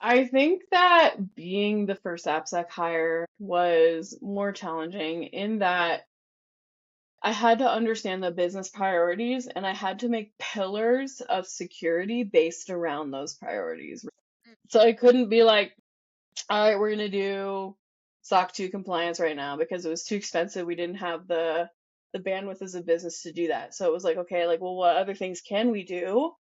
I think that being the first AppSec hire was more challenging in that I had to understand the business priorities and I had to make pillars of security based around those priorities. So I couldn't be like, all right, we're going to do SOC 2 compliance right now because it was too expensive. We didn't have the bandwidth as a business to do that. So it was like, okay, like, well, what other things can we do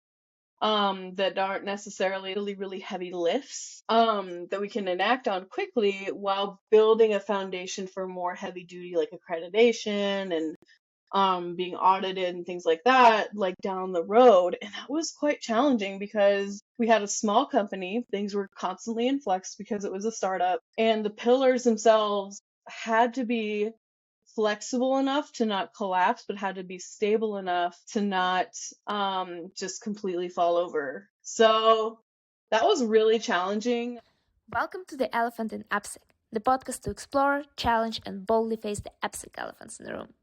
that aren't necessarily really heavy lifts that we can enact on quickly while building a foundation for more heavy duty like accreditation and being audited and things like that, like down the road. And that was quite challenging because we had a small company. Things were constantly in flux because it was a startup. And the pillars themselves had to be flexible enough to not collapse, but had to be stable enough to not just completely fall over. So that was really challenging. Welcome to the Elephant in AppSec, the podcast to explore, challenge, and boldly face the AppSec elephants in the room.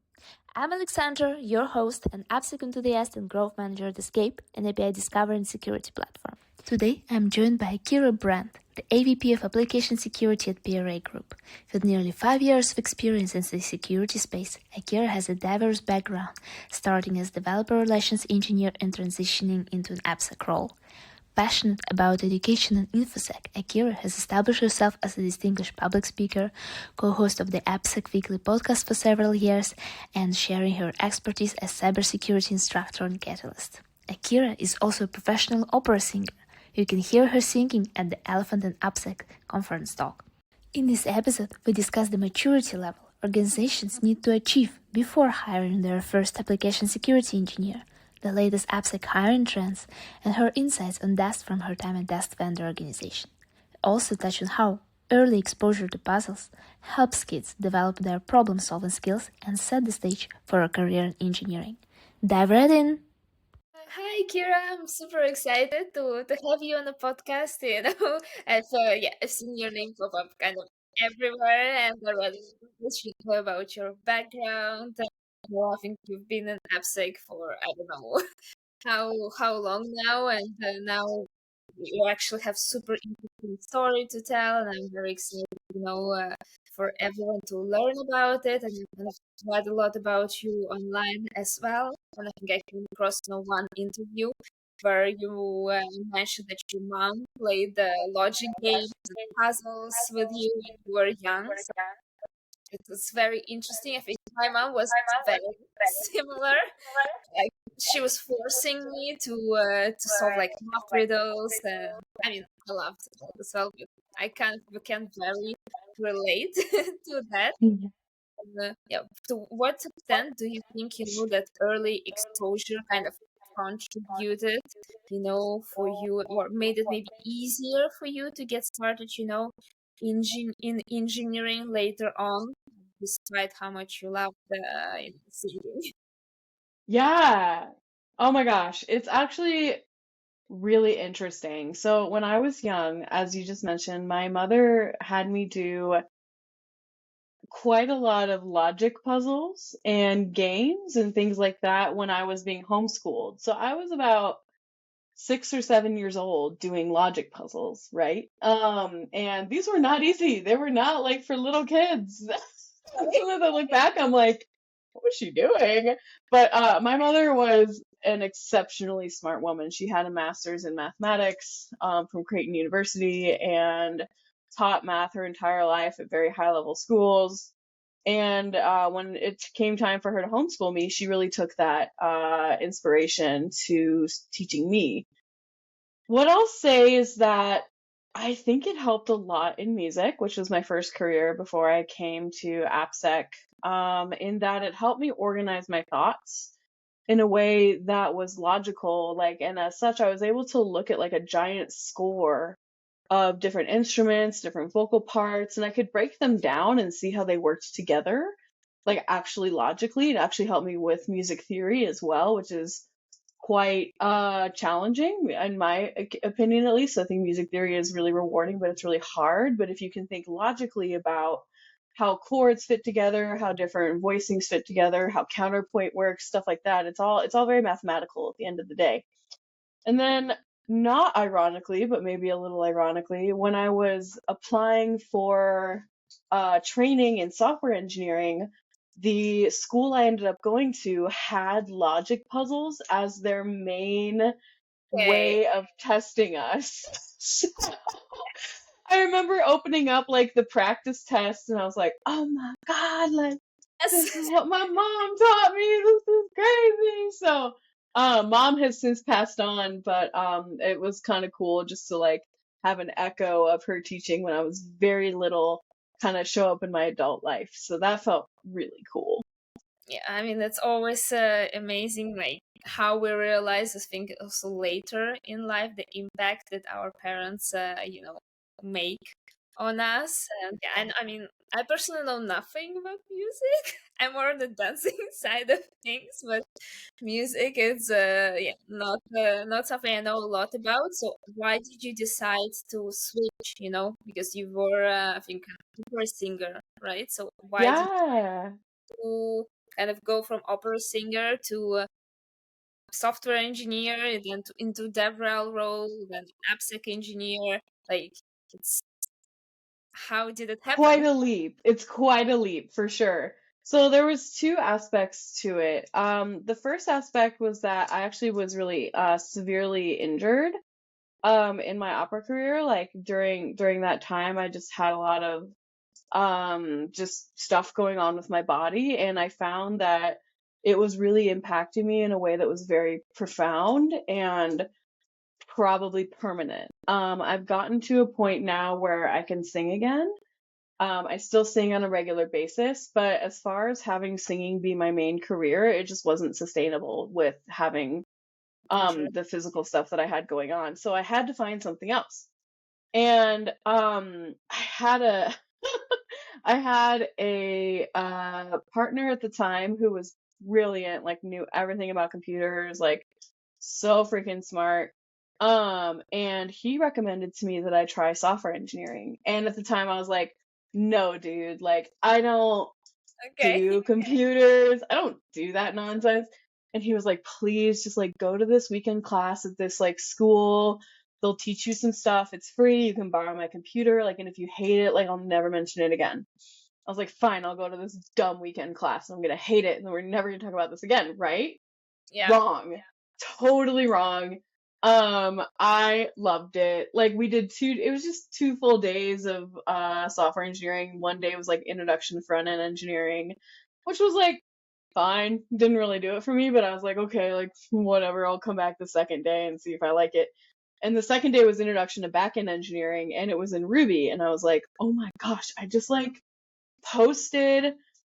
I'm Alexandra, your host and AppSec enthusiast and growth manager at Escape, an API discovery and security platform. Today, I'm joined by Akira Brand, the AVP of Application Security at PRA Group. With nearly 5 years of experience in the security space, Akira has a diverse background, starting as developer relations engineer and transitioning into an AppSec role. Passionate about education and Infosec, Akira has established herself as a distinguished public speaker, co-host of the AppSec Weekly Podcast for several years, and sharing her expertise as cybersecurity instructor on Katilyst. Akira is also a professional opera singer. You can hear her singing at the Elephant and AppSec conference talk. In this episode, we discuss the maturity level organizations need to achieve before hiring their first application security engineer, the latest AppSec hiring trends, and her insights on DAST from her time at DAST vendor organization. We also touch on how early exposure to puzzles helps kids develop their problem-solving skills and set the stage for a career in engineering. Dive right in! Hi, Kira. I'm super excited to have you on the podcast. I've seen your name pop up kind of everywhere, and I really to know about your background. I think you've been an AppSec for I don't know how long now, and now you actually have super interesting story to tell, and I'm very excited, for everyone to learn about it. And I've read a lot about you online as well, and I think I came across one interview where you mentioned that your mom played the logic games and puzzles with you when you were young. So it was very interesting. I think my mom was very similar. Like she was forcing me to solve like math riddles, and I mean I loved it as well, but I can't very relate to that. To what extent do you think that early exposure kind of contributed, for you, or made it maybe easier for you to get started, in engineering later on, despite how much you love the singing? Yeah. Oh my gosh. It's actually really interesting. So when I was young, as you just mentioned, my mother had me do quite a lot of logic puzzles and games and things like that when I was being homeschooled. So I was about 6 or 7 years old doing logic puzzles, right? And these were not easy. They were not like for little kids. When I look back, I'm like, what was she doing? But my mother was an exceptionally smart woman. She had a master's in mathematics from Creighton University and taught math her entire life at very high level schools. And when it came time for her to homeschool me, she really took that inspiration to teaching me. What I'll say is that I think it helped a lot in music, which was my first career before I came to AppSec, in that it helped me organize my thoughts in a way that was logical. And as such, I was able to look at like a giant score of different instruments, different vocal parts, and I could break them down and see how they worked together, like actually logically. It actually helped me with music theory as well, which is quite challenging in my opinion, at least. I think music theory is really rewarding, but it's really hard. But if you can think logically about how chords fit together, how different voicings fit together, how counterpoint works, stuff like that, it's all very mathematical at the end of the day. And then not ironically, but maybe a little ironically, when I was applying for training in software engineering, the school I ended up going to had logic puzzles as their main Okay. way of testing us. So I remember opening up like the practice test and I was like, oh my God, like Yes. this is what my mom taught me. This is crazy. So, mom has since passed on, but it was kind of cool just to like have an echo of her teaching when I was very little kind of show up in my adult life. So that felt really cool. Yeah, I mean that's always amazing, like how we realize, I think, also later in life, the impact that our parents, make on us. And yeah, and I mean, I personally know nothing about music. I'm more on the dancing side of things, but music is not something I know a lot about. So why did you decide to switch? Because you were, I think, you were a singer, right? So why did Yeah. you kind of go from opera singer to software engineer, and then into DevRel role, then AppSec engineer? Like, it's how did it Quite happen? a leap. It's quite a leap for sure. So there was two aspects to it. The first aspect was that I actually was really severely injured in my opera career. Like during that time, I just had a lot of just stuff going on with my body, and I found that it was really impacting me in a way that was very profound and probably permanent. I've gotten to a point now where I can sing again. I still sing on a regular basis, but as far as having singing be my main career, it just wasn't sustainable with having Injured. the physical stuff that I had going on. So I had to find something else. And I had a I had a partner at the time who was brilliant, like knew everything about computers, like so freaking smart. And he recommended to me that I try software engineering. And at the time I was like, no, dude, like I don't Okay. do computers. I don't do that nonsense. And he was like, please just like go to this weekend class at this like school. They'll teach you some stuff. It's free. You can borrow my computer. Like, and if you hate it, like I'll never mention it again. I was like, fine, I'll go to this dumb weekend class. I'm gonna hate it, and then we're never gonna talk about this again, right? Yeah. Wrong. Totally wrong. I loved it. Like it was just 2 full days of software engineering. One day was like introduction to front end engineering, which was like fine. Didn't really do it for me, but I was like, okay, like whatever, I'll come back the second day and see if I like it. And the second day was introduction to back end engineering, and it was in Ruby, and I was like, oh my gosh, I just like posted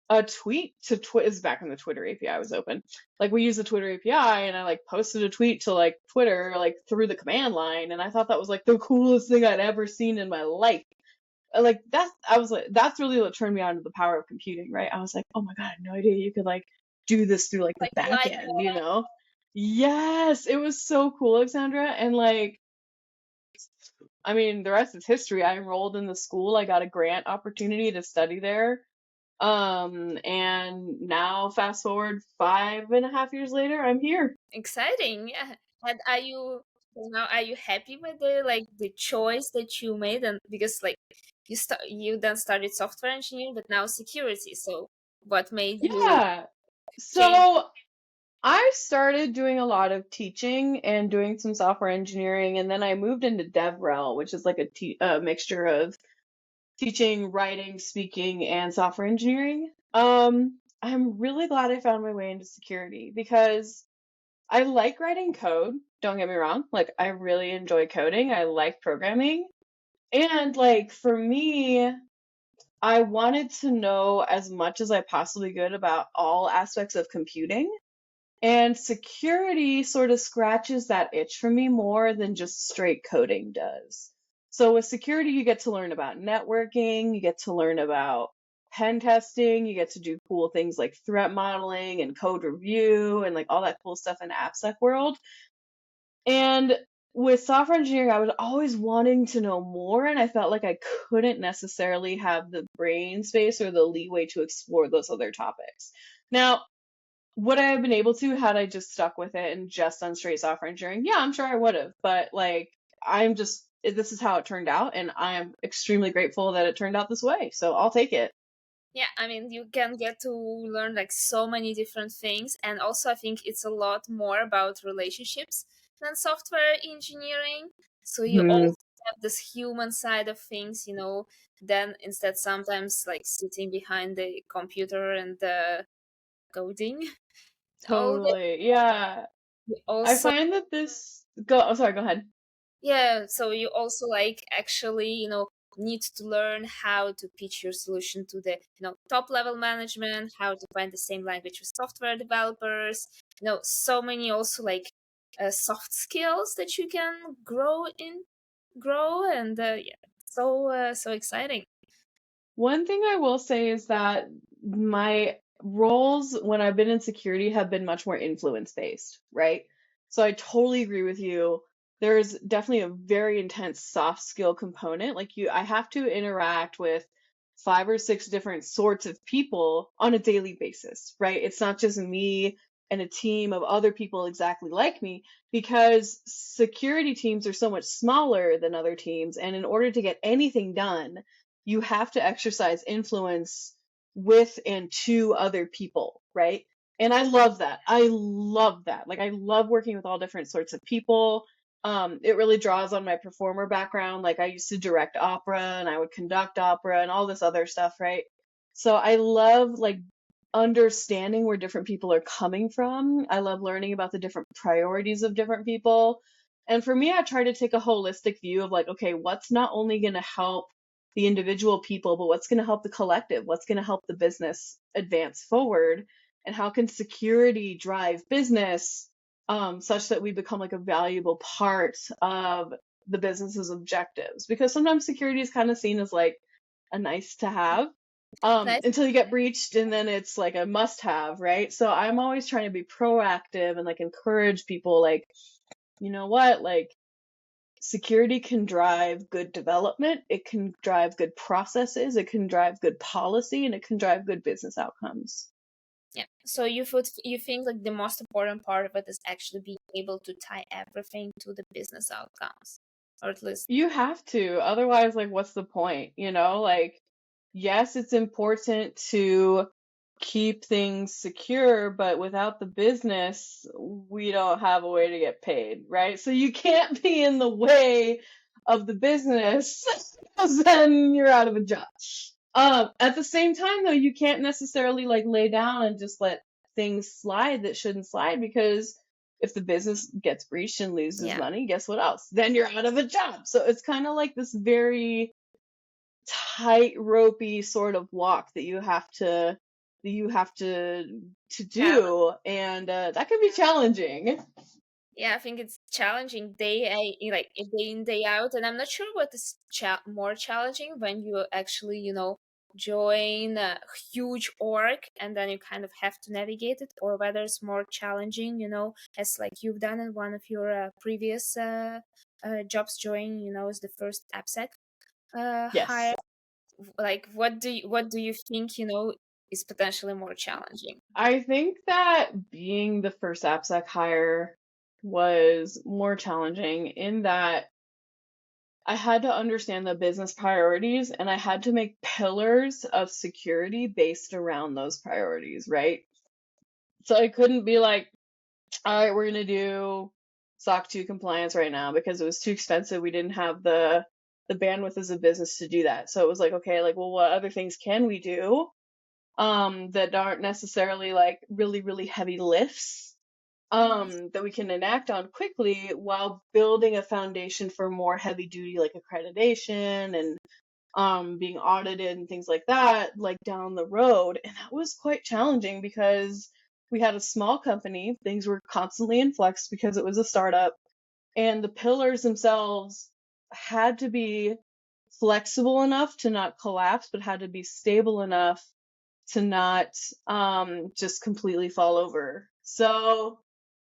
a tweet to Twitter. Is back when the Twitter API was open. Like we use the Twitter API, and I like posted a tweet to like Twitter, like through the command line, and I thought that was like the coolest thing I'd ever seen in my life. Like I was like, that's really what turned me on to the power of computing, right? I was like, oh my God, I had no idea you could like do this through like the Like back light end, you bulb. know? Yes, it was so cool, Alexandra. And like, I mean, the rest is history. I enrolled in the school. I got a grant opportunity to study there. And now fast forward 5.5 years later, I'm here. Exciting. Yeah. And are you happy with the choice that you made? And because like you then started software engineering, but now security. So what made you Yeah. change? So I started doing a lot of teaching and doing some software engineering, and then I moved into DevRel, which is like a mixture of teaching, writing, speaking, and software engineering. I'm really glad I found my way into security because I like writing code. Don't get me wrong. Like, I really enjoy coding. I like programming. And, like, for me, I wanted to know as much as I possibly could about all aspects of computing. And security sort of scratches that itch for me more than just straight coding does. So with security, you get to learn about networking, you get to learn about pen testing, you get to do cool things like threat modeling and code review and like all that cool stuff in the AppSec world. And with software engineering, I was always wanting to know more, and I felt like I couldn't necessarily have the brain space or the leeway to explore those other topics. Now, would I have been able to had I just stuck with it and just done straight software engineering? Yeah, I'm sure I would have. But like, this is how it turned out, and I am extremely grateful that it turned out this way. So I'll take it. Yeah, I mean, you can get to learn like so many different things, and also I think it's a lot more about relationships than software engineering. So you Hmm. also have this human side of things, then instead sometimes like sitting behind the computer and coding. Oh, Totally. Yeah. you I also find that this go oh sorry, go ahead. Yeah, so you also like actually, need to learn how to pitch your solution to the, top level management, how to find the same language with software developers, so many also like soft skills that you can grow and yeah, so exciting. One thing I will say is that my roles when I've been in security have been much more influence based, right? So I totally agree with you. There's definitely a very intense soft skill component. I have to interact with 5 or 6 different sorts of people on a daily basis, right? It's not just me and a team of other people exactly like me, because security teams are so much smaller than other teams. And in order to get anything done, you have to exercise influence with and to other people, right? And I love that. I love that. Like, I love working with all different sorts of people. It really draws on my performer background. Like, I used to direct opera and I would conduct opera and all this other stuff, right? So I love like understanding where different people are coming from. I love learning about the different priorities of different people. And for me, I try to take a holistic view of like, okay, what's not only going to help the individual people, but what's going to help the collective? What's going to help the business advance forward? And how can security drive business such that we become like a valuable part of the business's objectives? Because sometimes security is kind of seen as like a nice to have Nice. until you get breached, and then it's like a must have, right? So I'm always trying to be proactive and like encourage people like, you know what, like security can drive good development, it can drive good processes, it can drive good policy, and it can drive good business outcomes. Yeah. So you think like the most important part of it is actually being able to tie everything to the business outcomes, or at least You have to, otherwise, like, what's the point? Like, yes, it's important to keep things secure, but without the business, we don't have a way to get paid, right? So you can't be in the way of the business, because then you're out of a job. At the same time, though, you can't necessarily like lay down and just let things slide that shouldn't slide, because if the business gets breached and loses yeah. money, guess what else? Then you're out of a job. So it's kind of like this very tight ropey sort of walk that you have to Have do, and that can be challenging. Yeah, I think it's challenging like day in day out, and I'm not sure what is more challenging when you actually join a huge org and then you kind of have to navigate it, or whether it's more challenging, as like you've done in one of your previous jobs, joining, as the first AppSec hire. Yes. Like, what do you think is potentially more challenging? I think that being the first AppSec hire was more challenging in that I had to understand the business priorities, and I had to make pillars of security based around those priorities, right? So I couldn't be like, all right, we're going to do SOC 2 compliance right now, because it was too expensive. We didn't have the bandwidth as a business to do that. So it was like, okay, like, well, what other things can we do that aren't necessarily like really, really heavy lifts that we can enact on quickly while building a foundation for more heavy duty like accreditation and being audited and things like that, like down the road. And that was quite challenging because we had a small company, things were constantly in flux because it was a startup, and the pillars themselves had to be flexible enough to not collapse, but had to be stable enough to not just completely fall over. So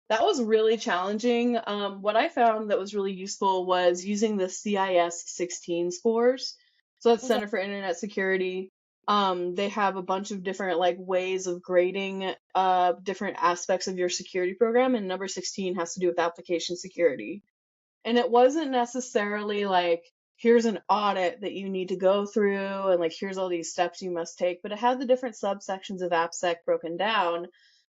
that was really challenging. What I found that was really useful was using the CIS 16 scores. So that's Okay. Center for Internet Security. They have a bunch of different like ways of grading different aspects of your security program, and number 16 has to do with application security. And it wasn't necessarily like, here's an audit that you need to go through and like here's all these steps you must take, but it had the different subsections of AppSec broken down,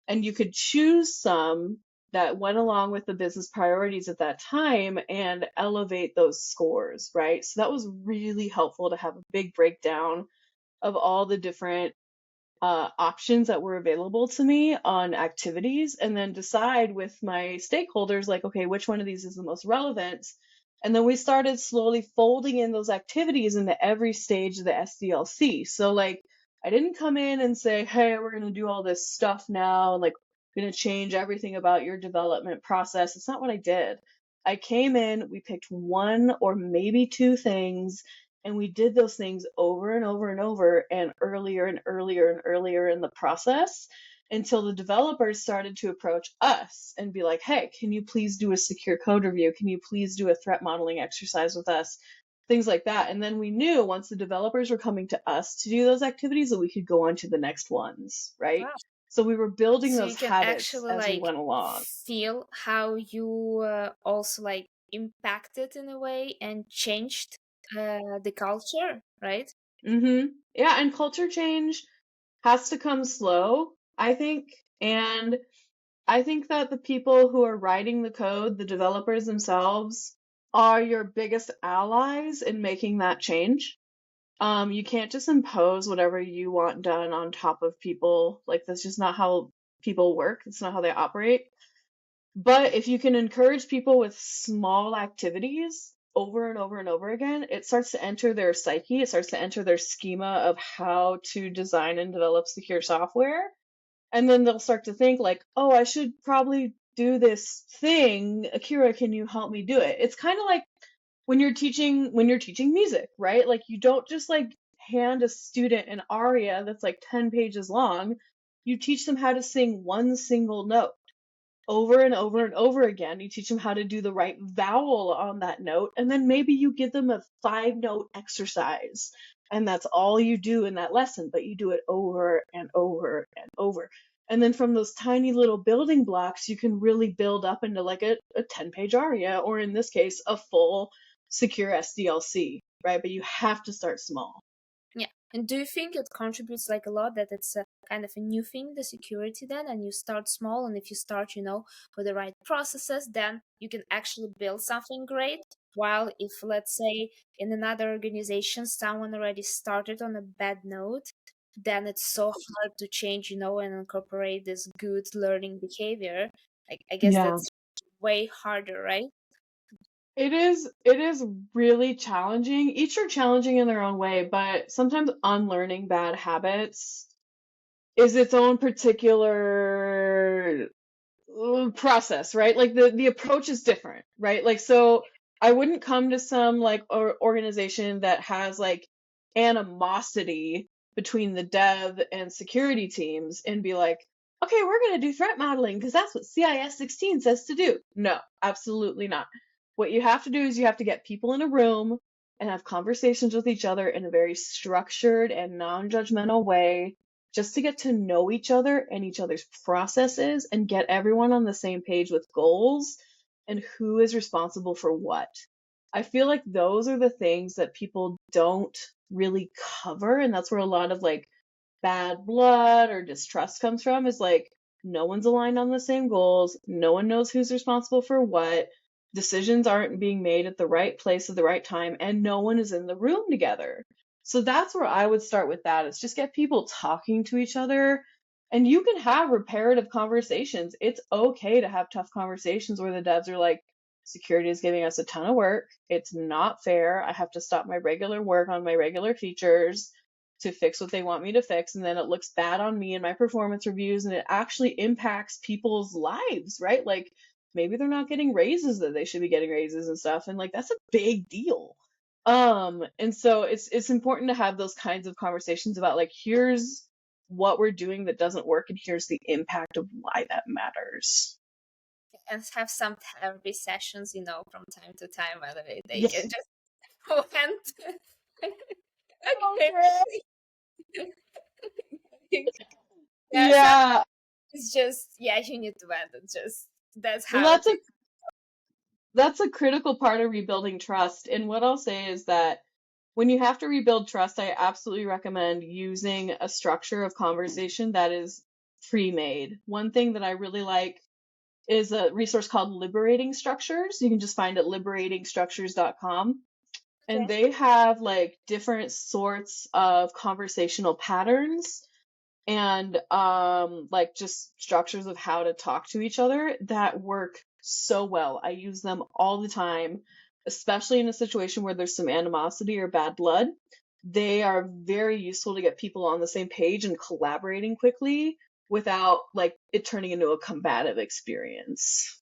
and you could choose some that went along with the business priorities at that time and elevate those scores, right? So that was really helpful to have a big breakdown of all the different options that were available to me on activities, and then decide with my stakeholders, like, okay, which one of these is the most relevant? And then we started slowly folding in those activities into every stage of the SDLC. So, like, I didn't come in and say, hey, we're going to do all this stuff now, like, going to change everything about your development process. It's not what I did. I came in, we picked one or maybe two things, and we did those things over and over and over and earlier and earlier and earlier in the process until the developers started to approach us and be like, hey, can you please do a secure code review? Can you please do a threat modeling exercise with us? Things like that. And then we knew once the developers were coming to us to do those activities that we could go on to the next ones, right? Wow. So we were building So you those can habits actually as we like went along. feel how you also like impacted in a way and changed the culture, right? Yeah, and culture change has to come slow, I think. And I think that the people who are writing the code, the developers themselves, are your biggest allies in making that change. You can't just impose whatever you want done on top of people. Like, that's just not how people work. It's not how they operate. But if you can encourage people with small activities over and over and over again, it starts to enter their psyche. It starts to enter their schema of how to design and develop secure software. And then they'll start to think like, oh, I should probably do this thing. Akira, can you help me do it? It's kind of like when you're teaching music, right? Like, you don't just like hand a student an aria that's like 10 pages long. You teach them how to sing one single note over and over and over again. You teach them how to do the right vowel on that note, and then maybe you give them a 5-note exercise, and that's all you do in that lesson, but you do it over and over and over. And then from those tiny little building blocks, you can really build up into like a 10-page aria, or in this case, a full secure SDLC, right? But you have to start small. Yeah. And do you think it contributes like a lot that it's a kind of a new thing, the security then, and you start small, and if you start, with the right processes, then you can actually build something great. While if, let's say, in another organization, someone already started on a bad note, then it's so hard to change, and incorporate this good learning behavior. I guess Yeah. that's way harder, right? It is really challenging. Each are challenging in their own way, but sometimes unlearning bad habits is its own particular process, right? Like the approach is different, right? Like, so I wouldn't come to some like organization that has like animosity between the dev and security teams and be like, okay, we're going to do threat modeling because that's what CIS 16 says to do. No, absolutely not. What you have to do is you have to get people in a room and have conversations with each other in a very structured and non-judgmental way, just to get to know each other and each other's processes and get everyone on the same page with goals and who is responsible for what. I feel like those are the things that people don't really cover, and that's where a lot of like bad blood or distrust comes from, is like no one's aligned on the same goals, no one knows who's responsible for what, decisions aren't being made at the right place at the right time, and no one is in the room together. So that's where I would start with that. It's just get people talking to each other, and you can have reparative conversations. It's okay to have tough conversations where the devs are like, security is giving us a ton of work. It's not fair. I have to stop my regular work on my regular features to fix what they want me to fix, and then it looks bad on me and my performance reviews, and it actually impacts people's lives, right? Like, maybe they're not getting raises that they should be getting raises and stuff, and like that's a big deal. And so it's important to have those kinds of conversations about like, here's what we're doing that doesn't work and here's the impact of why that matters. And have some therapy sessions, from time to time, whether they Yeah. can just vent. Okay. Okay. Yeah, so Yeah. it's just, yeah, you need to vent it. Just that's Well, how it is. that's a critical part of rebuilding trust. And what I'll say is that when you have to rebuild trust, I absolutely recommend using a structure of conversation that is pre-made. One thing that I really like is a resource called Liberating Structures. You can just find it at liberatingstructures.com. And Okay. they have like different sorts of conversational patterns and like just structures of how to talk to each other that work so well. I use them all the time, especially in a situation where there's some animosity or bad blood. They are very useful to get people on the same page and collaborating quickly without like it turning into a combative experience.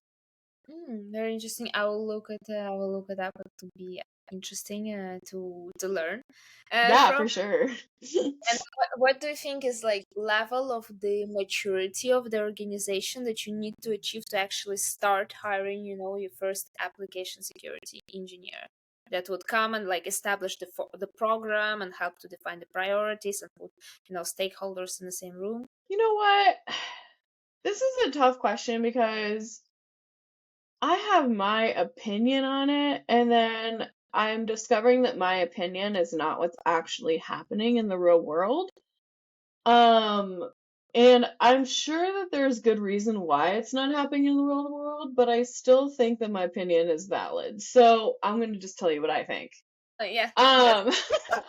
Very interesting. I will look it up. It to be interesting to learn Yeah, from. for sure. And what do you think is like level of the maturity of the organization that you need to achieve to actually start hiring, your first application security engineer that would come and like establish the program and help to define the priorities and put, stakeholders in the same room? You know what? This is a tough question because I have my opinion on it, and then I'm discovering that my opinion is not what's actually happening in the real world. Um, and I'm sure that there's good reason why it's not happening in the real world, but I still think that my opinion is valid. So I'm going to just tell you what I think. Yeah, that's Um,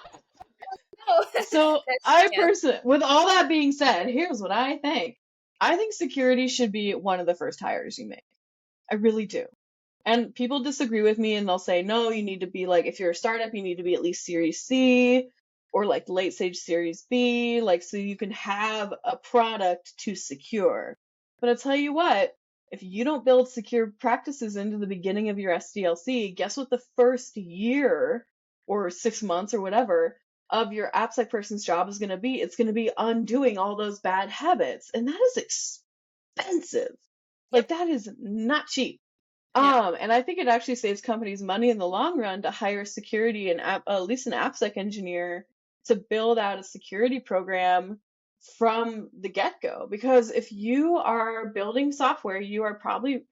no, so that's I yeah, personally, with all that being said, here's what I think. I think security should be one of the first hires you make. I really do. And people disagree with me and they'll say, no, you need to be like, if you're a startup, you need to be at least Series C or like late stage Series B, like so you can have a product to secure. But I'll tell you what, if you don't build secure practices into the beginning of your SDLC, guess what the first year or 6 months or whatever of your AppSec person's job is going to be? It's going to be undoing all those bad habits. And that is expensive. yep, Like that is not cheap. yeah. And I think it actually saves companies money in the long run to hire security and at least an AppSec engineer to build out a security program from the get-go. Because if you are building software, you are probably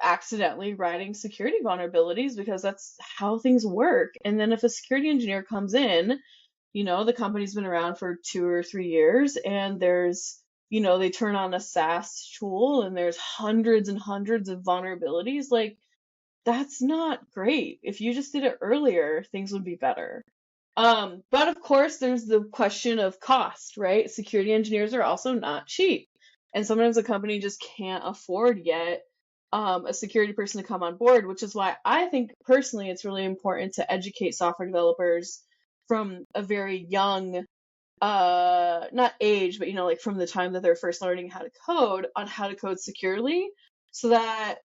accidentally writing security vulnerabilities because that's how things work. And then if a security engineer comes in, the company's been around for 2 or 3 years and they turn on a SaaS tool and there's hundreds and hundreds of vulnerabilities. Like, that's not great. If you just did it earlier, things would be better. But of course, there's the question of cost, right? Security engineers are also not cheap. And sometimes a company just can't afford yet a security person to come on board, which is why I think personally it's really important to educate software developers from a very young, not age, but like from the time that they're first learning how to code on how to code securely so that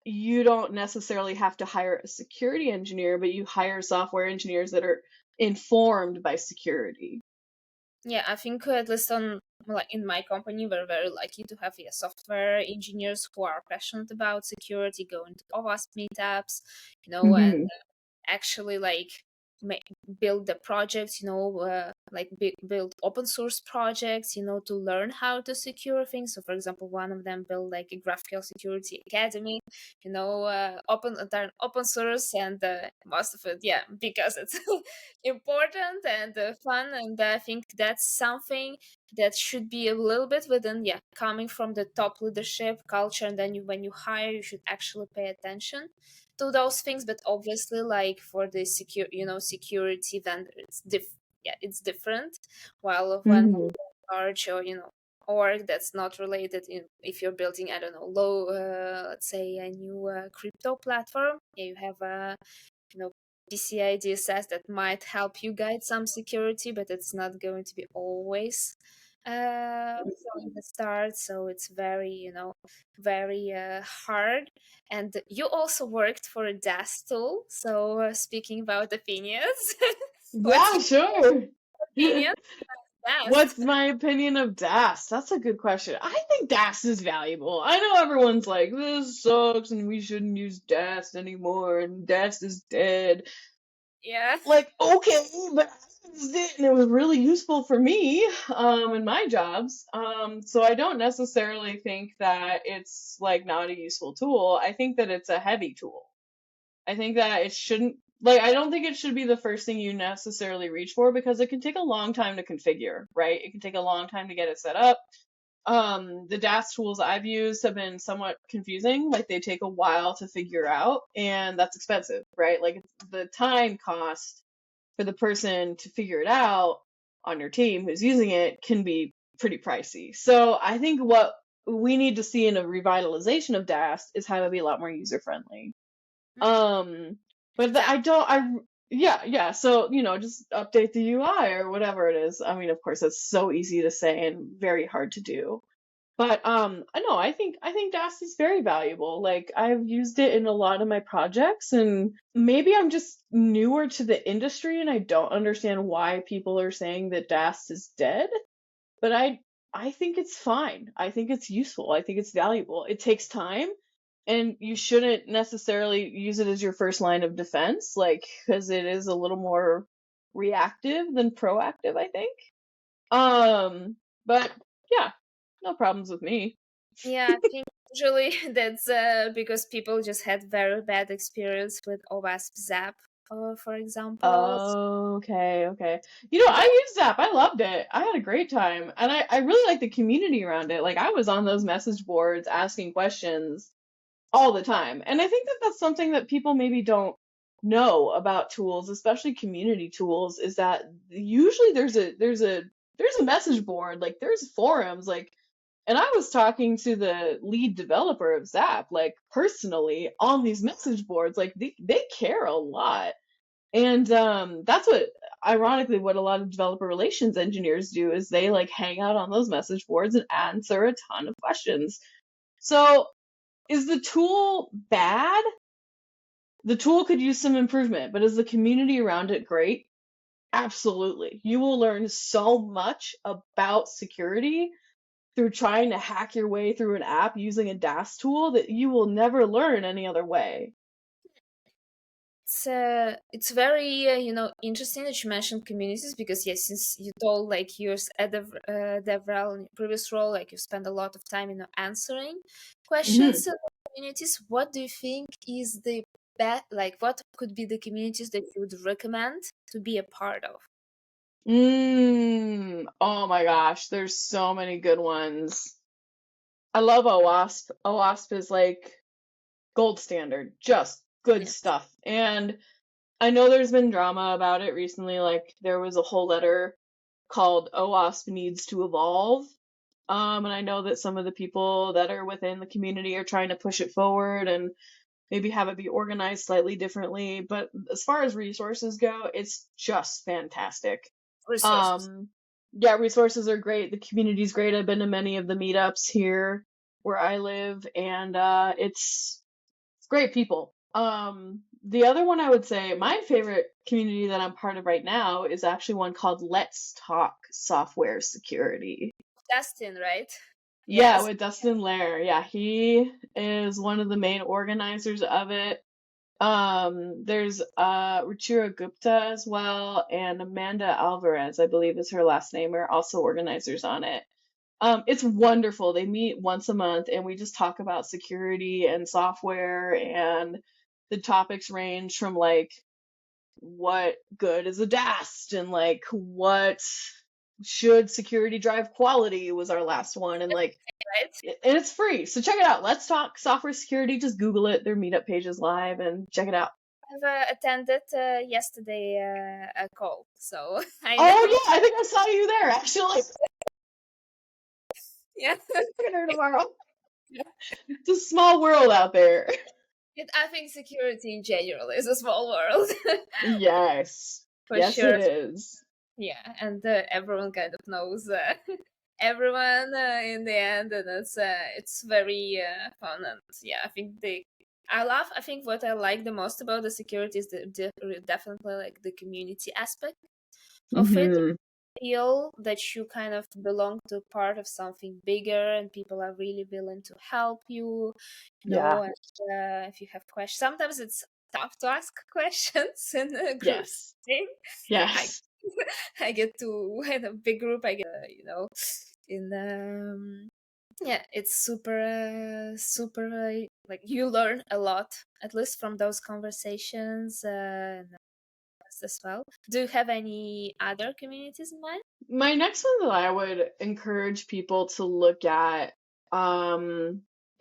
you don't necessarily have to hire a security engineer, but you hire software engineers that are informed by security. Yeah, I think at least on like in my company, we're very lucky to have software engineers who are passionate about security, going to OWASP meetups, and Hmm. actually like build the projects, like build open source projects, to learn how to secure things. So, for example, one of them built like a graphical security academy, open source, and most of it, yeah, because it's important and fun. And I think that's something that should be a little bit within, yeah, coming from the top leadership culture. And then when you hire, you should actually pay attention to those things. But obviously, like for the security vendor, it's different. While when Hmm. large or org that's not related, if you're building, I don't know, low, let's say a new crypto platform, yeah, you have a you know PCI DSS that might help you guide some security, but it's not going to be always from the start. So it's very, very hard. And you also worked for a DAST tool. So speaking about opinions, what's Yeah, your sure. opinion? DAST. What's my opinion of DAST? That's a good question. I think DAST is valuable. I know everyone's like, this sucks and we shouldn't use DAST anymore and DAST is dead. Yeah. Like, okay, but I used it and it was really useful for me in my jobs. So I don't necessarily think that it's like not a useful tool. I think that it's a heavy tool. I think that it shouldn't, like, I don't think it should be the first thing you necessarily reach for because it can take a long time to configure, right? It can take a long time to get it set up. The DAST tools I've used have been somewhat confusing. Like, they take a while to figure out, and that's expensive, right? Like, the time cost for the person to figure it out on your team who's using it can be pretty pricey. So I think what we need to see in a revitalization of DAST is have it be a lot more user friendly. But Exactly. I don't, yeah. So, just update the UI or whatever it is. I mean, of course, that's so easy to say and very hard to do. But I know I think DAST is very valuable. Like, I've used it in a lot of my projects, and maybe I'm just newer to the industry and I don't understand why people are saying that DAST is dead. But I think it's fine. I think it's useful. I think it's valuable. It takes time, and you shouldn't necessarily use it as your first line of defense, like, because it is a little more reactive than proactive, I think. But yeah, no problems with me. Yeah, I think usually that's because people just had very bad experience with OWASP Zap, for example. Okay. Yeah, I used Zap. I loved it. I had a great time. And I really like the community around it. Like, I was on those message boards asking questions all the time. And I think that that's something that people maybe don't know about tools, especially community tools, is that usually there's a message board, like there's forums, like, and I was talking to the lead developer of Zap, like, personally on these message boards. Like, they care a lot. And that's ironically, what a lot of developer relations engineers do is they like hang out on those message boards and answer a ton of questions. So, is the tool bad? The tool could use some improvement, but is the community around it great? Absolutely. You will learn so much about security through trying to hack your way through an app using a DAST tool that you will never learn any other way. it's very interesting that you mentioned communities because yes, since you told like yours at the DevRel in your previous role, like you spend a lot of time answering hmm questions in the communities. What do you think is the best? Like, what could be the communities that you would recommend to be a part of? Oh my gosh, there's so many good ones. I love OWASP. OWASP is like gold standard, just good Yeah. stuff. And I know there's been drama about it recently, like there was a whole letter called OWASP Needs to Evolve. And I know that some of the people that are within the community are trying to push it forward and maybe have it be organized slightly differently. But as far as resources go, it's just fantastic. Resources. Um, yeah, resources are great. The community's great. I've been to many of the meetups here where I live, and it's great people. The other one I would say, my favorite community that I'm part of right now is actually one called Let's Talk Software Security. Dustin, right? Yeah, Yes. with Dustin Lair. Yeah, he is one of the main organizers of it. There's Ruchira Gupta as well, and Amanda Alvarez, I believe is her last name, are also organizers on it. It's wonderful. They meet once a month and we just talk about security and software, and the topics range from like what good is a DAST and like what should security drive quality was our last one, and like, Right. and it's free. So check it out. Let's Talk Software Security. Just Google it. Their meetup page is live and check it out. I've attended yesterday a call, so I Oh know. yeah, I think I saw you there actually. Yeah. Look at her tomorrow. It's a small world out there. I think security in general is a small world. Yes. For Yes, sure. it is. Yeah, and everyone kind of knows everyone in the end, and it's very fun. And yeah, I think I think what I like the most about the security is definitely like the community aspect of it. hmm Feel that you kind of belong to part of something bigger and people are really willing to help you, Yeah. and if you have questions, sometimes it's tough to ask questions in a group Yes. setting. I Yes. I get to in a big group. I get in yeah, it's super like you learn a lot at least from those conversations as well. Do you have any other communities in mind? My next one that I would encourage people to look at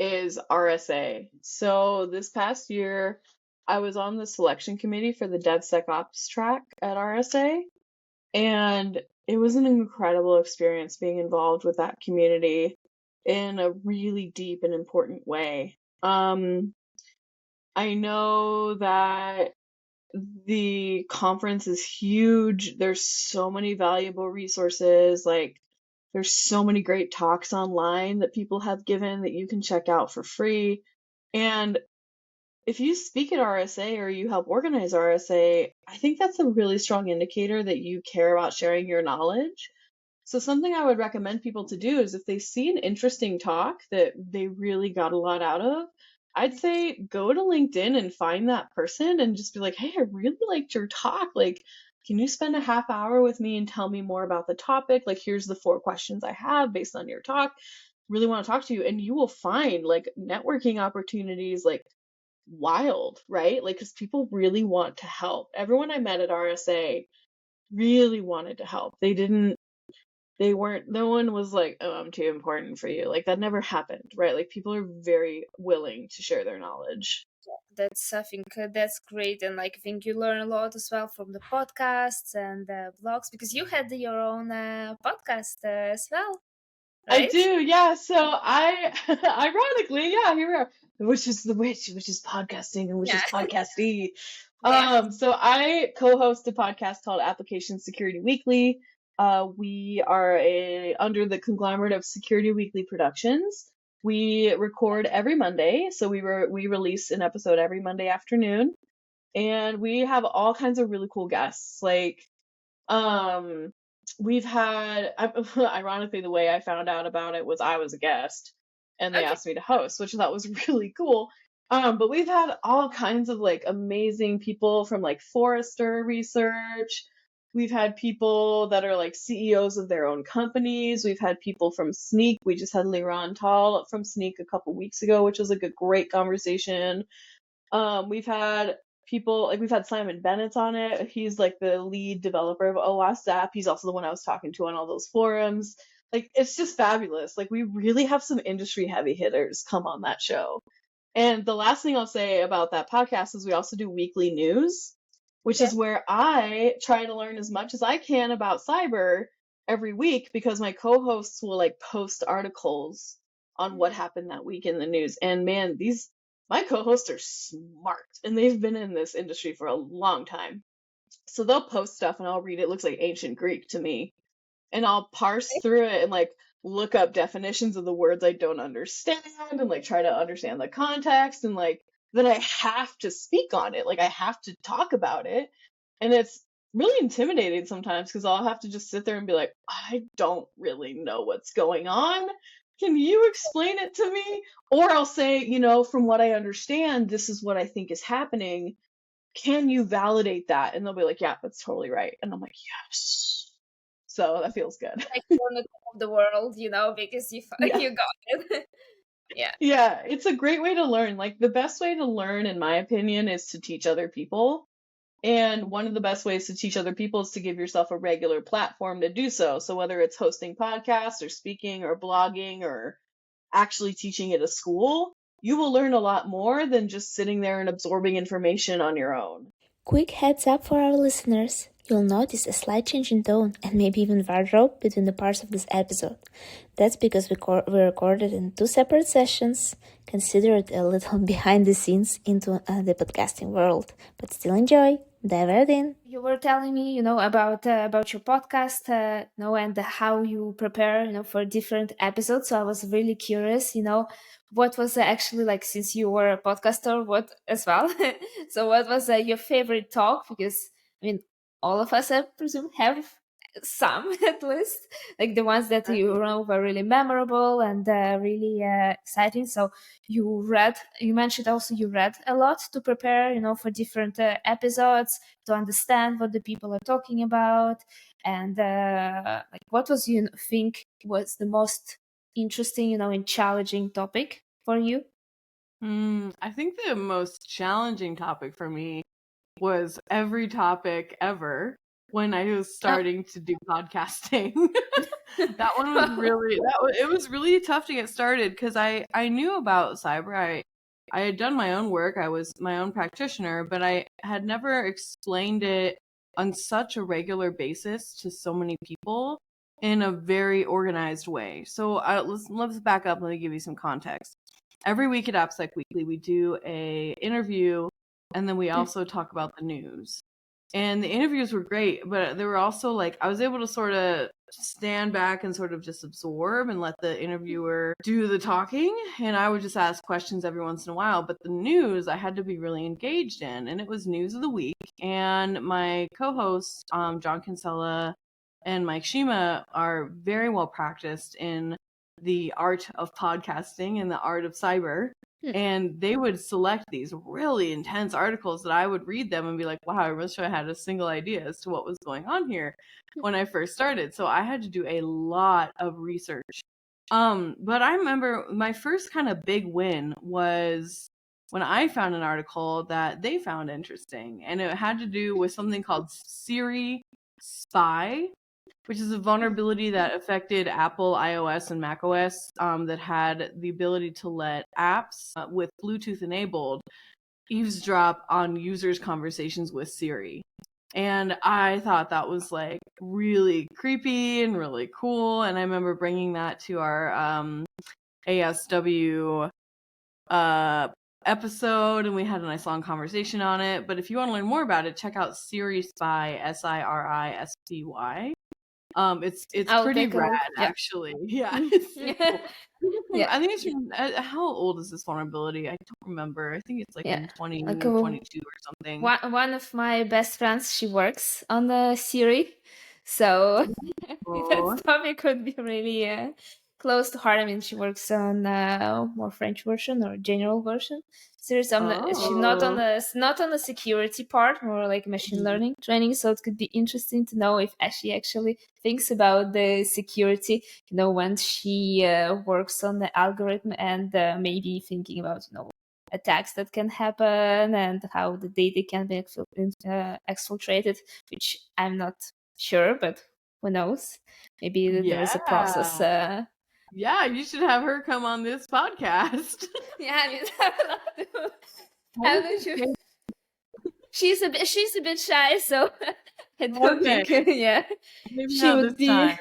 is RSA. So this past year, I was on the selection committee for the DevSecOps track at RSA, and it was an incredible experience being involved with that community in a really deep and important way. I know that the conference is huge. There's so many valuable resources. Like, there's so many great talks online that people have given that you can check out for free. And if you speak at RSA or you help organize RSA, I think that's a really strong indicator that you care about sharing your knowledge. So something I would recommend people to do is if they see an interesting talk that they really got a lot out of, I'd say go to LinkedIn and find that person and just be like, hey, I really liked your talk. Like, can you spend a half hour with me and tell me more about the topic? Like, here's the 4 questions I have based on your talk. Really want to talk to you. And you will find like networking opportunities like wild, right? Like, because people really want to help. Everyone I met at RSA really wanted to help. No one was like, oh, I'm too important for you. Like, that never happened, right? Like, people are very willing to share their knowledge. That's I think that's great, and like I think you learn a lot as well from the podcasts and blogs because you had your own podcast as well, I right? do, yeah. So I, ironically, yeah, here we are. Which is the which is podcasting, and which Yeah, is podcasty. yeah. So I co-host a podcast called Application Security Weekly. We are under the conglomerate of Security Weekly Productions. We record every Monday, so we release an episode every Monday afternoon, and we have all kinds of really cool guests. Like, um, we've had, ironically, the way I found out about it was I was a guest and they Okay. asked me to host, which I thought was really cool. But we've had all kinds of like amazing people from like Forrester Research. We've had people that are like CEOs of their own companies. We've had people from Sneak. We just had Liran Tal from Sneak a couple weeks ago, which was like a great conversation. We've had people like we've had Simon Bennett on it. He's like the lead developer of OWASP. He's also the one I was talking to on all those forums. Like, it's just fabulous. Like, we really have some industry heavy hitters come on that show. And the last thing I'll say about that podcast is we also do weekly news, which Yeah. is where I try to learn as much as I can about cyber every week because my co-hosts will like post articles on what happened that week in the news. And man, my co-hosts are smart and they've been in this industry for a long time. So they'll post stuff and I'll read it. It looks like ancient Greek to me. And I'll parse through it and like look up definitions of the words I don't understand and like try to understand the context and like then I have to speak on it. Like, I have to talk about it. And it's really intimidating sometimes because I'll have to just sit there and be like, I don't really know what's going on. Can you explain it to me? Or I'll say, from what I understand, this is what I think is happening. Can you validate that? And they'll be like, yeah, that's totally right. And I'm like, yes. So that feels good. Like on the top of the world, because you Yeah. you got it. Yeah. Yeah, it's a great way to learn. Like, the best way to learn, in my opinion, is to teach other people. And one of the best ways to teach other people is to give yourself a regular platform to do so. So whether it's hosting podcasts or speaking or blogging or actually teaching at a school, you will learn a lot more than just sitting there and absorbing information on your own. Quick heads up for our listeners. You'll notice a slight change in tone and maybe even wardrobe between the parts of this episode. That's because we recorded in 2 separate sessions. Consider it a little behind the scenes into the podcasting world, but still enjoy. Dive right in. You were telling me, about your podcast, and how you prepare, for different episodes. So I was really curious, what was actually like, since you were a podcaster, what as well. So what was your favorite talk? Because I mean, all of us, I presume, have some at least, like the ones that you know were really memorable and really exciting. So you mentioned also you read a lot to prepare, for different episodes, to understand what the people are talking about. And like, what was you think was the most interesting, and challenging topic for you? I think the most challenging topic for me was every topic ever when I was starting to do podcasting. That one was it was really tough to get started because I knew about cyber. I had done my own work. I was my own practitioner, but I had never explained it on such a regular basis to so many people in a very organized way. So let's back up. Let me give you some context. Every week at AppSec Weekly, we do a interview, and then we also talk about the news. And the interviews were great, but they were also like, I was able to sort of stand back and sort of just absorb and let the interviewer do the talking. And I would just ask questions every once in a while. But the news I had to be really engaged in, and it was news of the week. And my co-hosts, John Kinsella and Mike Shima, are very well practiced in the art of podcasting and the art of cyber. And they would select these really intense articles that I would read them and be like, wow, I wish I had a single idea as to what was going on here when I first started. So I had to do a lot of research. But I remember my first kind of big win was when I found an article that they found interesting, and it had to do with something called Siri Spy, which is a vulnerability that affected Apple, iOS, and macOS that had the ability to let apps with Bluetooth enabled eavesdrop on users' conversations with Siri. And I thought that was like really creepy and really cool. And I remember bringing that to our ASW episode, and we had a nice long conversation on it. But if you want to learn more about it, check out Siri Spy, SIRISPY. It's I'll pretty take a rad, look. Yep. actually. Yeah, it's pretty cool. Yeah. I think it's from, how old is this vulnerability? I don't remember. I think it's like in Like 2022 or something. one of my best friends, she works on the Siri, so Oh, that topic could be really close to heart. I mean, she works on more French version or general version. She's not on the security part, more like machine learning training. So it could be interesting to know if she actually thinks about the security. When she works on the algorithm and maybe thinking about attacks that can happen and how the data can be exfiltrated, which I'm not sure, but who knows? Maybe there is a process. Yeah, you should have her come on this podcast. Yeah, I mean, how did you? She's a bit shy, so I don't think. Yeah, Maybe she not would this be. time.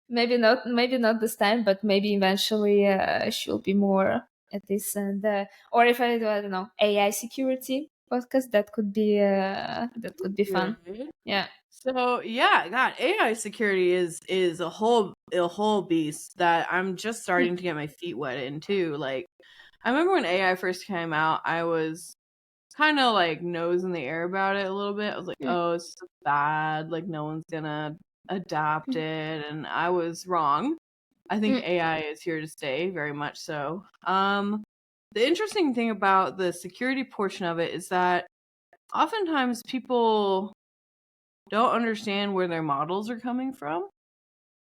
Maybe not this time, but maybe eventually she'll be more at this. And or if I don't know, AI security podcast, that could be fun. Good. Yeah. So yeah, God, AI security is a whole beast that I'm just starting to get my feet wet in too. Like, I remember when AI first came out, I was kind of like nose in the air about it a little bit. I was like, oh, it's so bad. Like, no one's gonna adapt it, and I was wrong. I think AI is here to stay, very much so. The interesting thing about the security portion of it is that oftentimes people don't understand where their models are coming from.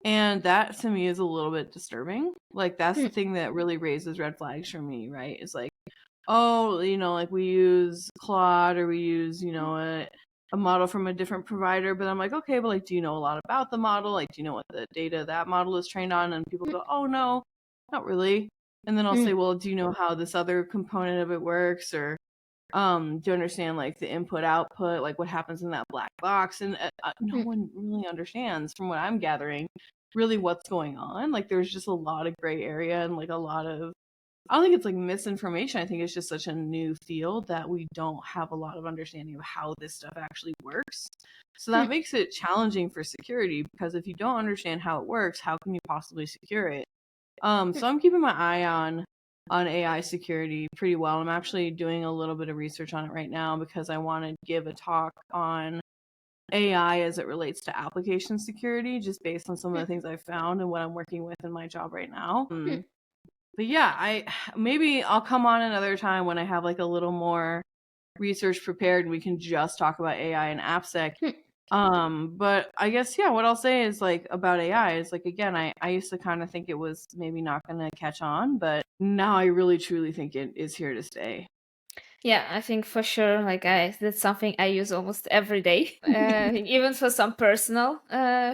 And that to me is a little bit disturbing. Like, that's the thing that really raises red flags for me, right? It's like, oh, like we use Claude or we use, a model from a different provider, but I'm like, okay, but like, do you know a lot about the model? Like, do you know what the data that model is trained on? And people go, oh no, not really. And then I'll say, well, do you know how this other component of it works? Or do you understand like the input output, like what happens in that black box? And no one really understands, from what I'm gathering, really what's going on. Like, there's just a lot of gray area and like a lot of, I don't think it's like misinformation. I think it's just such a new field that we don't have a lot of understanding of how this stuff actually works. So that makes it challenging for security, because if you don't understand how it works, how can you possibly secure it? So I'm keeping my eye on AI security pretty well. I'm actually doing a little bit of research on it right now because I want to give a talk on AI as it relates to application security, just based on some of the things I've found and what I'm working with in my job right now. But yeah, maybe I'll come on another time when I have like a little more research prepared and we can just talk about AI and AppSec. But I guess, yeah, what I'll say is like about AI is like, again, I used to kind of think it was maybe not going to catch on, but now I really truly think it is here to stay. Yeah, I think for sure, like that's something I use almost every day. Even for some personal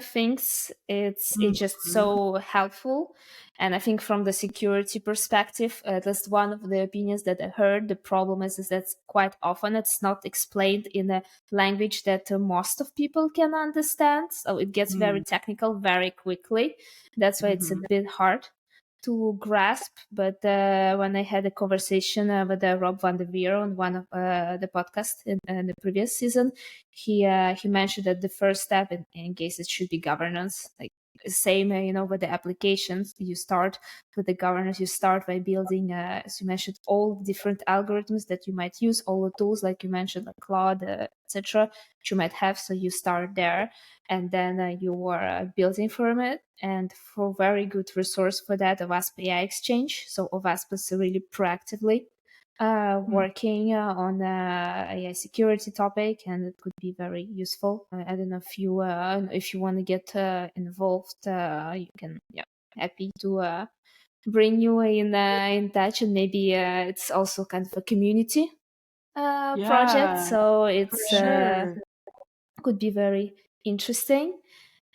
things, it's just so helpful. And I think from the security perspective, at least one of the opinions that I heard, the problem is that quite often it's not explained in a language that most of people can understand. So it gets very technical very quickly. That's why it's a bit hard to grasp. But when I had a conversation with Rob van der Veer on one of the podcasts in the previous season, he mentioned that the first step in cases should be governance. Like same, with the applications, you start with the governance. You start by building, as you mentioned, all different algorithms that you might use, all the tools like you mentioned, like Claude, etc., that you might have. So you start there, and then you are building from it. And for very good resource for that, OWASP AI Exchange. So OWASP is really proactively working on AI security topic, and it could be very useful. I don't know if you want to get involved, you can. Yeah, happy to bring you in touch, and maybe it's also kind of a community project. So it's could be very interesting.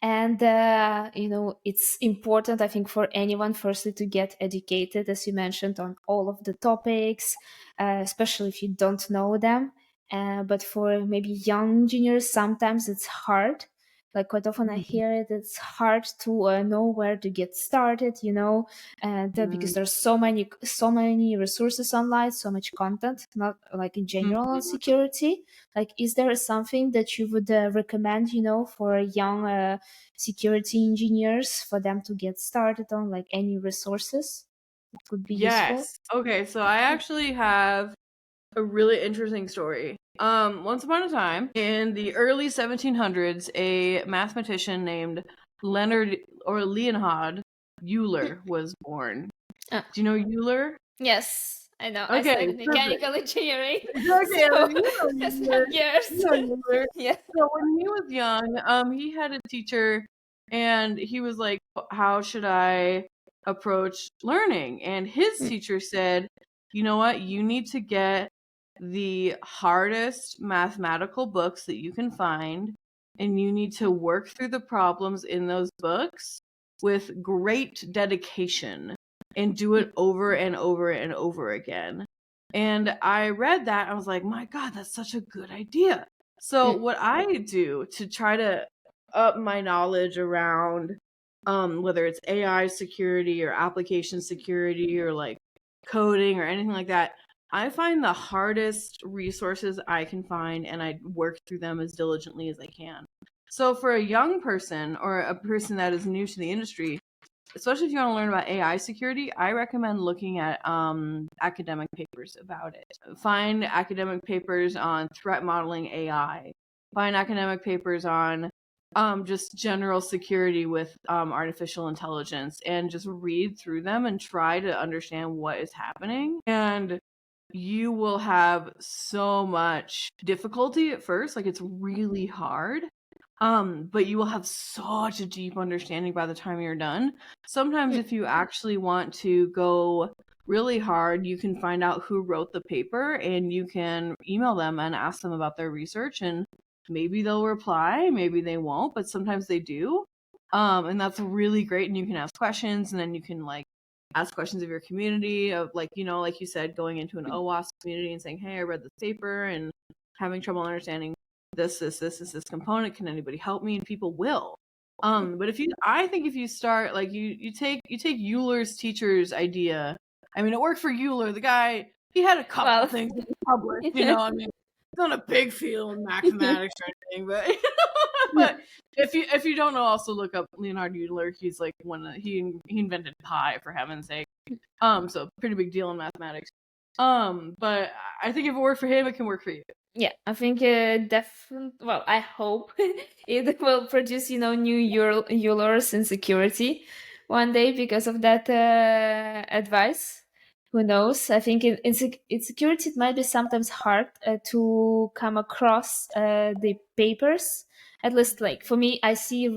And, it's important, I think, for anyone, firstly, to get educated, as you mentioned, on all of the topics, especially if you don't know them. But for maybe young engineers, sometimes it's hard. Like quite often I hear it, it's hard to know where to get started, and because there's so many resources online, so much content, not like in general on security. Like, is there something that you would recommend, for young security engineers, for them to get started on, like any resources that could be useful? Yes. Okay, so I actually have a really interesting story. Once upon a time, in the early 1700s, a mathematician named Leonhard Euler was born. Do you know Euler? Yes, I know. I Okay, studied mechanical engineering. okay, So you know it's Euler. been years. You know Euler. Yeah. So when he was young, he had a teacher, and he was like, "How should I approach learning?" And his teacher said, "You know what? You need to get the hardest mathematical books that you can find, and you need to work through the problems in those books with great dedication and do it over and over and over again." And I read that, I was like, my God, that's such a good idea. So what I do to try to up my knowledge around whether it's AI security or application security or like coding or anything like that, I find the hardest resources I can find and I work through them as diligently as I can. So for a young person or a person that is new to the industry, especially if you want to learn about AI security, I recommend looking at academic papers about it. Find academic papers on threat modeling AI. Find academic papers on just general security with artificial intelligence, and just read through them and try to understand what is happening. And you will have so much difficulty at first, like it's really hard. But you will have such a deep understanding by the time you're done. Sometimes if you actually want to go really hard, you can find out who wrote the paper and you can email them and ask them about their research, and maybe they'll reply, maybe they won't, but sometimes they do. And that's really great, and you can ask questions, and then you can like ask questions of your community, of like, like you said, going into an OWASP community and saying, hey, I read this paper and having trouble understanding this component. Can anybody help me? And people will. But I think if you start, like you take Euler's teacher's idea. I mean, it worked for Euler. The guy, he had a couple things published, I mean, it's not a big field in mathematics or anything, but but if you don't know, also look up Leonhard Euler. He's like he invented pi, for heaven's sake. So pretty big deal in mathematics. But I think if it worked for him, it can work for you. Yeah, I think definitely. Well, I hope it will produce, new ULRs in security one day because of that advice. Who knows? I think in security it might be sometimes hard to come across the papers. At least, like for me, I see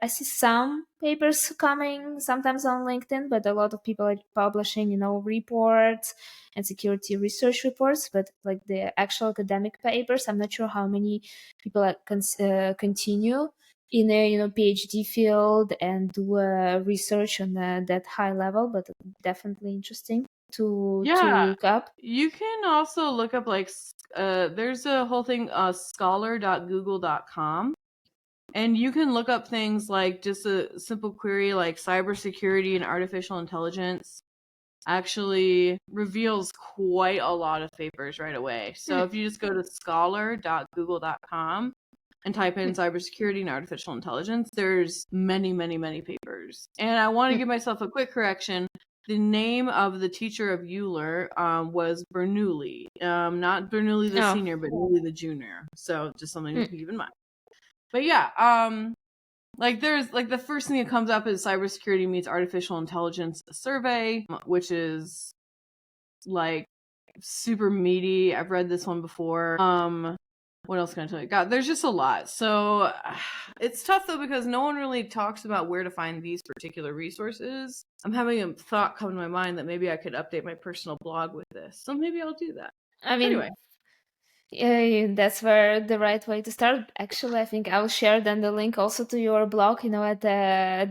some papers coming sometimes on LinkedIn, but a lot of people are publishing, reports and security research reports, but like the actual academic papers, I'm not sure how many people continue in a PhD field and do research on that high level, but definitely interesting to Yeah, look up. you can also look up like there's a whole thing scholar.google.com, and you can look up things like just a simple query like cybersecurity and artificial intelligence actually reveals quite a lot of papers right away. So if you just go to scholar.google.com and type in cybersecurity and artificial intelligence, there's many, many, many papers. And I want to give myself a quick correction. The name of the teacher of Euler was Bernoulli. Not Bernoulli the senior, but Bernoulli the junior. So just something to keep in mind. But yeah, like there's like the first thing that comes up is cybersecurity meets artificial intelligence survey, which is like super meaty. I've read this one before. What else can I tell you? God, there's just a lot. So it's tough though because no one really talks about where to find these particular resources. I'm having a thought come to my mind that maybe I could update my personal blog with this. So maybe I'll do that. I mean, Anyway. yeah, that's where the right way to start. Actually, I think I'll share then the link also to your blog, at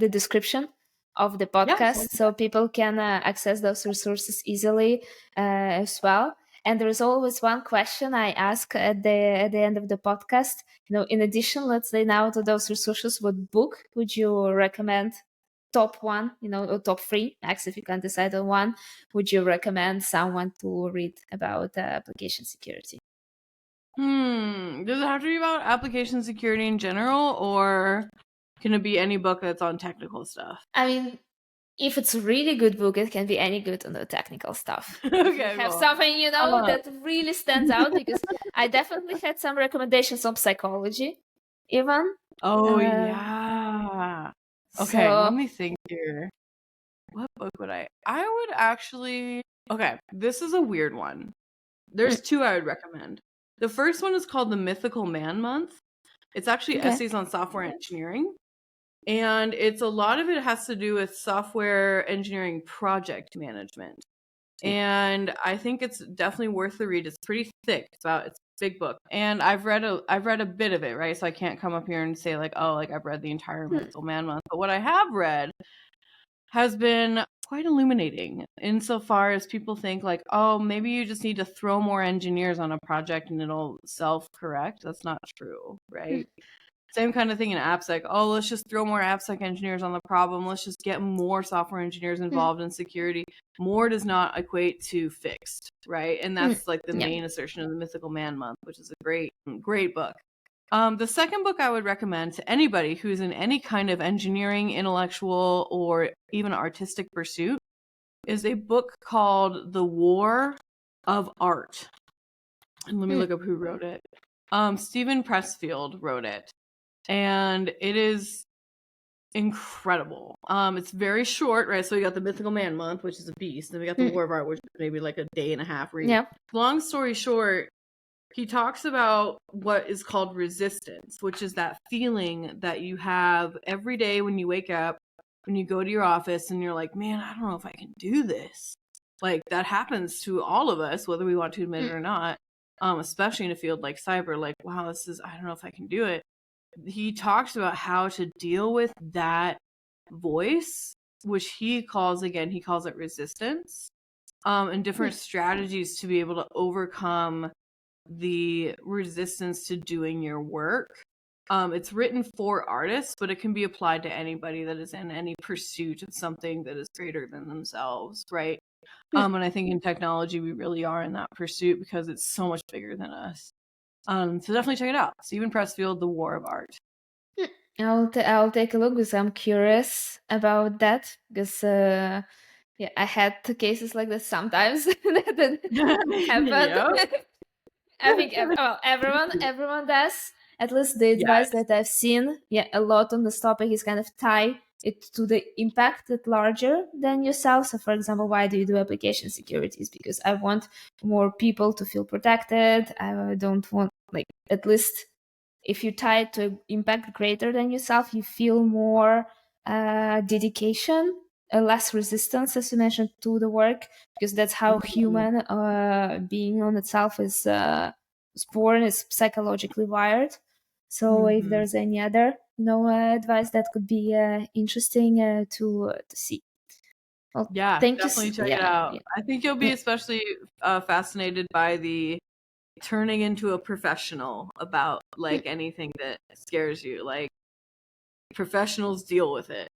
the description of the podcast, Yes. so people can access those resources easily as well. And there is always one question I ask at the end of the podcast. In addition, let's say now to those resources, what book would you recommend? Top one, or top three, max if you can decide on one. Would you recommend someone to read about application security? Does it have to be about application security in general, or can it be any book that's on technical stuff? I mean, if it's a really good book, it can be any good on the technical stuff. Okay, Have cool. something, that really stands out, because I definitely had some recommendations on psychology, even. Oh, yeah. Okay, let me think here. What book would I would actually... Okay, this is a weird one. There's two I would recommend. The first one is called The Mythical Man Month. It's actually essays on software engineering. And a lot of it has to do with software engineering project management. And I think it's definitely worth the read. It's pretty thick. It's a big book. And I've read a bit of it, right? So I can't come up here and say like, oh, like I've read the entire Mythical Man Month. But what I have read has been quite illuminating insofar as people think like, oh, maybe you just need to throw more engineers on a project and it'll self-correct. That's not true, right? Same kind of thing in AppSec. Oh, let's just throw more AppSec engineers on the problem. Let's just get more software engineers involved in security. More does not equate to fixed, right? And that's like the main assertion of the Mythical Man Month, which is a great, great book. The second book I would recommend to anybody who's in any kind of engineering, intellectual, or even artistic pursuit is a book called The War of Art. And let me look up who wrote it. Stephen Pressfield wrote it. And it is incredible. It's very short, right? So we got the Mythical Man Month, which is a beast. Then we got the War of Art, which is maybe like a day and a half read. Yeah. Long story short, he talks about what is called resistance, which is that feeling that you have every day when you wake up, when you go to your office and you're like, man, I don't know if I can do this. Like that happens to all of us, whether we want to admit it or not, especially in a field like cyber, like, wow, I don't know if I can do it. He talks about how to deal with that voice, which he calls it resistance, and different strategies to be able to overcome the resistance to doing your work. It's written for artists, but it can be applied to anybody that is in any pursuit of something that is greater than themselves, right? And I think in technology, we really are in that pursuit because it's so much bigger than us. So definitely check it out. Stephen Pressfield, The War of Art. I'll take a look because I'm curious about that, because I had cases like this sometimes that happen. I think everyone does. At least the advice that I've seen, a lot on this topic is kind of tie it to the impact that larger than yourself. So, for example, why do you do application securities? Because I want more people to feel protected. I don't want, like, at least if you tie it to impact greater than yourself, you feel more dedication, less resistance, as you mentioned, to the work, because that's how human being on itself is born, is psychologically wired. So if there's any other advice that could be interesting to see. Well, thank definitely you. Check it out. I think you'll be especially fascinated by the turning into a professional about like anything that scares you. Like, professionals deal with it,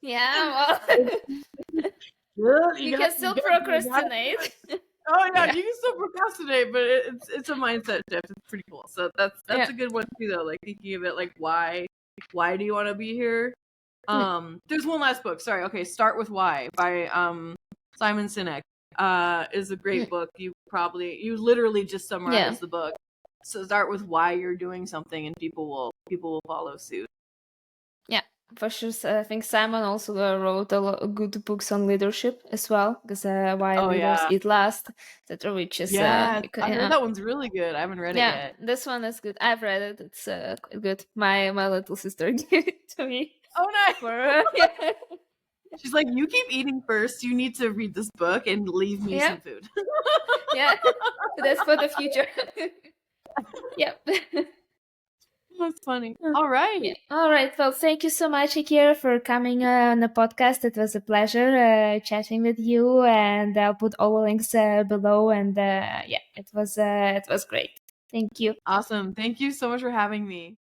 Yeah, well, you can still procrastinate. Oh yeah, you can still procrastinate, but it's a mindset shift. It's pretty cool. So that's a good one too, though. Like, thinking of it like, why do you want to be here? There's one last book. Sorry. Okay, Start with Why by Simon Sinek. Is a great book. You literally just summarized the book. So start with why you're doing something, and people will follow suit. Yeah, for sure. I think Simon also wrote a lot of good books on leadership as well, because Why Leaders Eat Last, etc. Which is I heard that one's really good. I haven't read it yet. This one is good. I've read it. It's quite good. My little sister gave it to me. Oh, nice. She's like, you keep eating first. You need to read this book and leave me some food. That's for the future. Yep. That's funny. All right. Yeah. All right. Well, thank you so much, Akira, for coming on the podcast. It was a pleasure chatting with you, and I'll put all the links below. And it was great. Thank you. Awesome. Thank you so much for having me.